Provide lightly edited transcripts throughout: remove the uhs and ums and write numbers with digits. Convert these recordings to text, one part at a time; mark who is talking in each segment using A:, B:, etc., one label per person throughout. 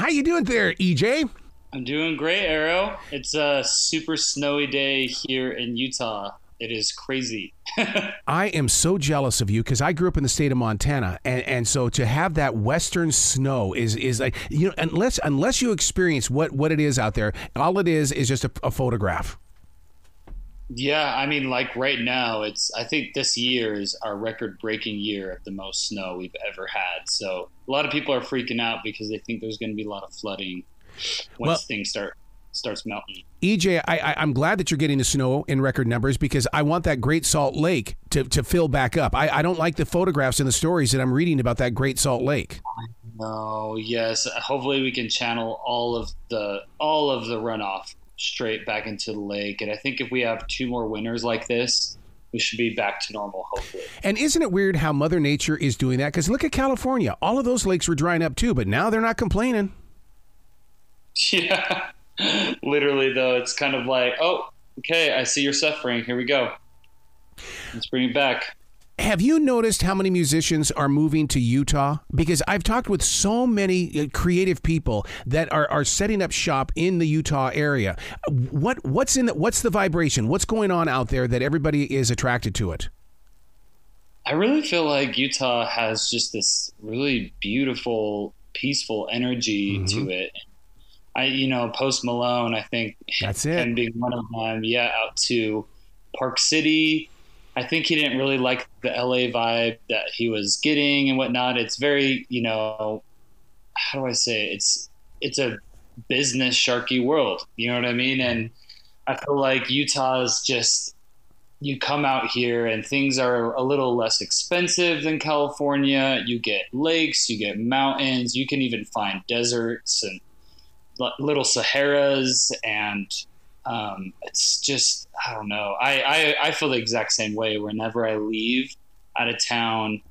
A: How you doing there, EJ?
B: I'm doing great, Arrow. It's a super snowy day here in Utah. It is crazy.
A: I am so jealous of you because I grew up in the state of Montana, and so to have that western snow is like, unless you experience what it is out there, all it is just a photograph.
B: Yeah, I mean, like right now, I think this year is our record-breaking year of the most snow we've ever had. So a lot of people are freaking out because they think there's going to be a lot of flooding once things starts melting.
A: EJ, I'm glad that you're getting the snow in record numbers because I want that Great Salt Lake to fill back up. I don't like the photographs and the stories that I'm reading about that Great Salt Lake.
B: Oh, yes. Hopefully we can channel all of the runoff straight back into the lake. And I think if we have 2 more winters like this, we should be back to normal, hopefully.
A: And isn't it weird how Mother Nature is doing that? Because look at California. All of those lakes were drying up too, but now they're not complaining.
B: Yeah. Literally, though, it's kind of like, oh, okay, I see you're suffering. Here we go. Let's bring it back.
A: Have you noticed how many musicians are moving to Utah? Because I've talked with so many creative people that are setting up shop in the Utah area. What's the vibration? What's going on out there that everybody is attracted to it?
B: I really feel like Utah has just this really beautiful, peaceful energy to it. Post Malone, I think
A: that's it.
B: And being one of them, out to Park City. I think he didn't really like the LA vibe that he was getting and whatnot. It's very, how do I say it? It's a business sharky world. You know what I mean? And I feel like Utah is just, you come out here and things are a little less expensive than California. You get lakes, you get mountains, you can even find deserts and little Saharas, and it's just, I don't know. I feel the exact same way whenever I leave out of town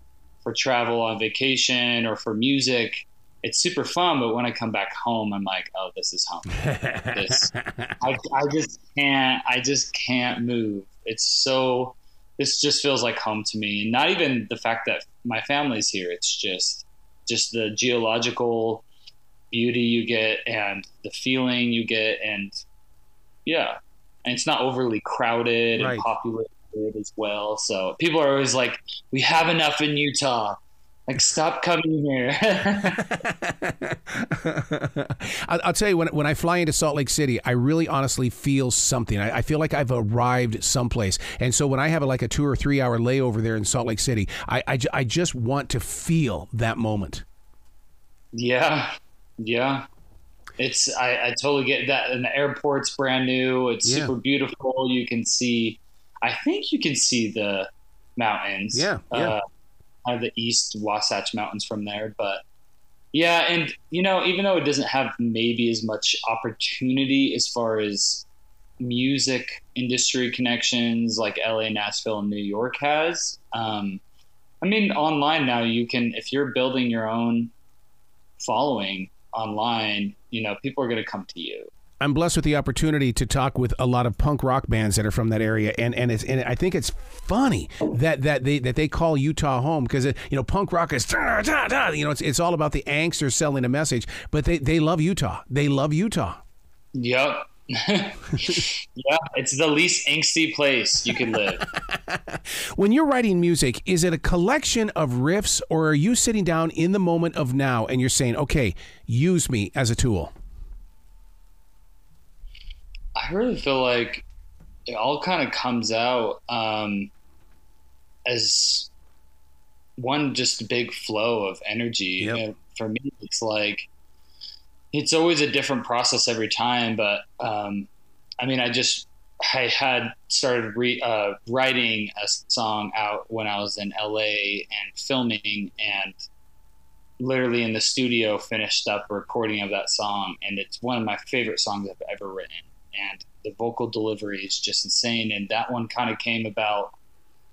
B: for travel on vacation or for music. It's super fun, but when I come back home, I'm like, oh, this is home. I just can't move. This just feels like home to me. And not even the fact that my family's here. It's just the geological beauty you get and the feeling you get, and it's not overly crowded and populated as well. So people are always like, we have enough in Utah, like stop coming here.
A: I'll tell you, when I fly into Salt Lake City, I really honestly feel something. I feel like I've arrived someplace. And so when I have a 2 or 3 hour layover there in Salt Lake City, I just want to feel that moment.
B: Yeah. I totally get that. And the airport's brand new. It's super beautiful. I think you can see the mountains. The East Wasatch Mountains from there. But and even though it doesn't have maybe as much opportunity as far as music industry connections like LA, Nashville, and New York has, online now you can, if you're building your own following online, people are going to come to you.
A: I'm blessed with the opportunity to talk with a lot of punk rock bands that are from that area, and I think it's funny that they call Utah home because punk rock is it's all about the angst or selling a message, but they love Utah. They love Utah.
B: Yep. It's the least angsty place you can live.
A: When you're writing music, is it a collection of riffs, or are you sitting down in the moment of now and you're saying, okay, use me as a tool?
B: I really feel like it all kind of comes out as one just big flow of energy.
A: Yep.
B: For me, it's like, it's always a different process every time, but I had started writing a song out when I was in LA and filming, and literally in the studio finished up a recording of that song, and it's one of my favorite songs I've ever written, and the vocal delivery is just insane. And that one kind of came about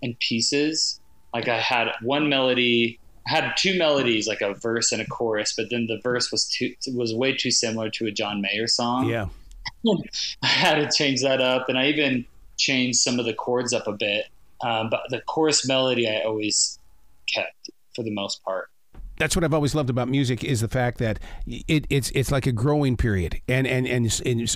B: in pieces. Like I had had 2 melodies, like a verse and a chorus, but then the verse was way too similar to a John Mayer song.
A: Yeah.
B: I had to change that up, and I even changed some of the chords up a bit. But the chorus melody I always kept for the most part.
A: That's what I've always loved about music is the fact that it's like a growing period, and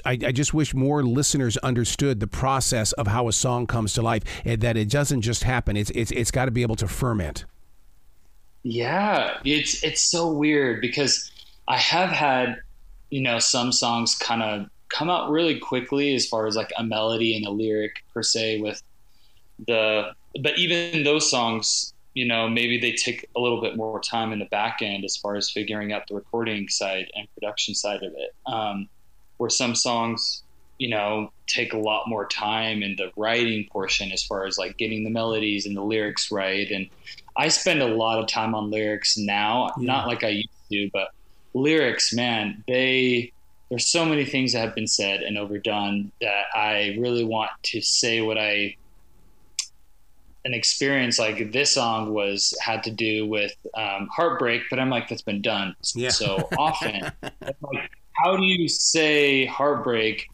A: I just wish more listeners understood the process of how a song comes to life, and that it doesn't just happen. It's got to be able to ferment.
B: Yeah, it's so weird because I have had, some songs kind of come out really quickly as far as like a melody and a lyric per se but even those songs, maybe they take a little bit more time in the back end as far as figuring out the recording side and production side of it. Where some songs, take a lot more time in the writing portion as far as like getting the melodies and the lyrics right. And I spend a lot of time on lyrics now, not like I used to, but lyrics, man, there's so many things that have been said and overdone that I really want to say an experience like this song had to do with heartbreak, but I'm like, that's been done so often. Like, how do you say heartbreak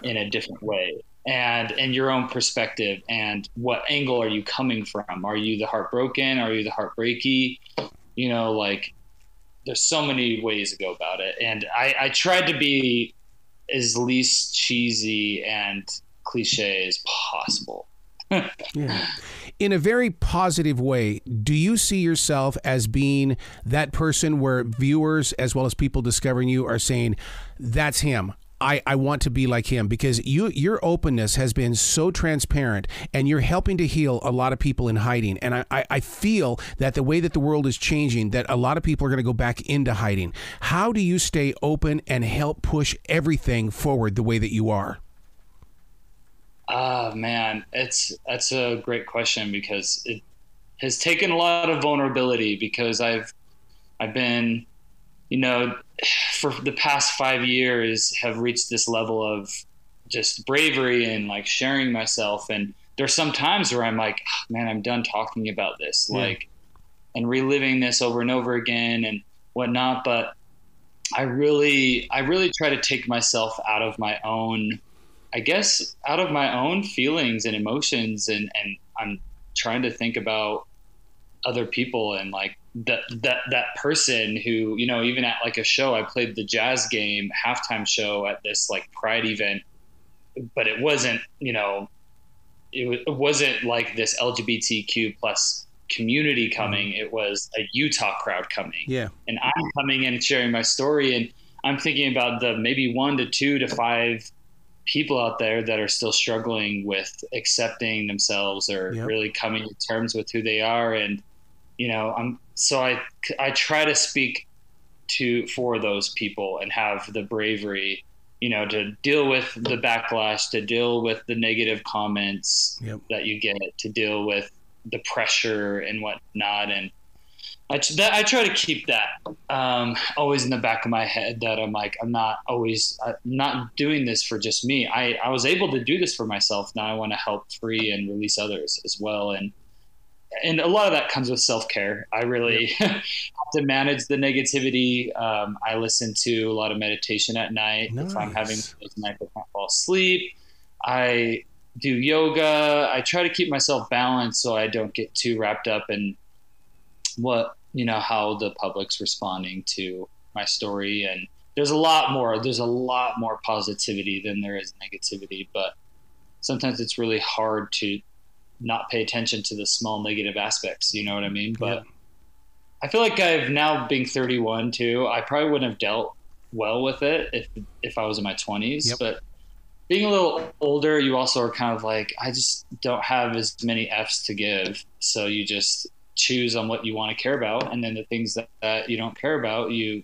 B: in a different way and in your own perspective, and what angle are you coming from? Are you the heartbroken? Are you the heartbreaky? Like there's so many ways to go about it. And I tried to be as least cheesy and cliche as possible.
A: Yeah. In a very positive way, do you see yourself as being that person where viewers as well as people discovering you are saying, that's him? I want to be like him, because your openness has been so transparent, and you're helping to heal a lot of people in hiding. And I feel that the way that the world is changing, that a lot of people are going to go back into hiding. How do you stay open and help push everything forward the way that you are?
B: Man, that's a great question, because it has taken a lot of vulnerability, because I've been, for the past 5 years have reached this level of just bravery and like sharing myself. And there's some times where I'm like, oh, man, I'm done talking about this, and reliving this over and over again and whatnot. But I really try to take myself out of my own feelings and emotions. And I'm trying to think about other people and like that person who, even at like a show, I played the jazz game halftime show at this like Pride event, but it wasn't, it wasn't like this LGBTQ plus community coming. It was a Utah crowd coming. Yeah. And I'm coming in and sharing my story, and I'm thinking about the maybe 1 to 2 to 5 people out there that are still struggling with accepting themselves or really coming to terms with who they are. And, I try to speak for those people and have the bravery, to deal with the backlash, to deal with the negative comments that you get, to deal with the pressure and whatnot. And I try to keep that always in the back of my head, that I'm like, I'm not doing this for just me. I was able to do this for myself. Now I want to help free and release others as well. And a lot of that comes with self-care. I really have to manage the negativity. I listen to a lot of meditation at night. Nice. If I'm having those nights I can't fall asleep, I do yoga. I try to keep myself balanced so I don't get too wrapped up in how the public's responding to my story. And there's a lot more positivity than there is negativity, but sometimes it's really hard to not pay attention to the small negative aspects. You know what I mean? But I feel like I've now, being 31 too, I probably wouldn't have dealt well with it if I was in my 20s, but being a little older, you also are kind of like, I just don't have as many F's to give. So you just choose on what you want to care about, and then the things that you don't care about, you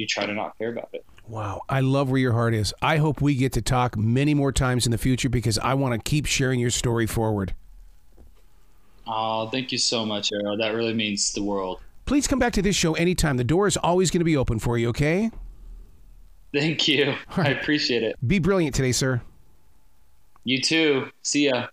B: try to not care about it.
A: Wow. I love where your heart is. I hope we get to talk many more times in the future, because I want to keep sharing your story forward.
B: Oh, thank you so much, Arrow. That really means the world.
A: Please come back to this show anytime. The door is always going to be open for you, okay?
B: Thank you. Right. I appreciate it.
A: Be brilliant today, sir.
B: You too. See ya.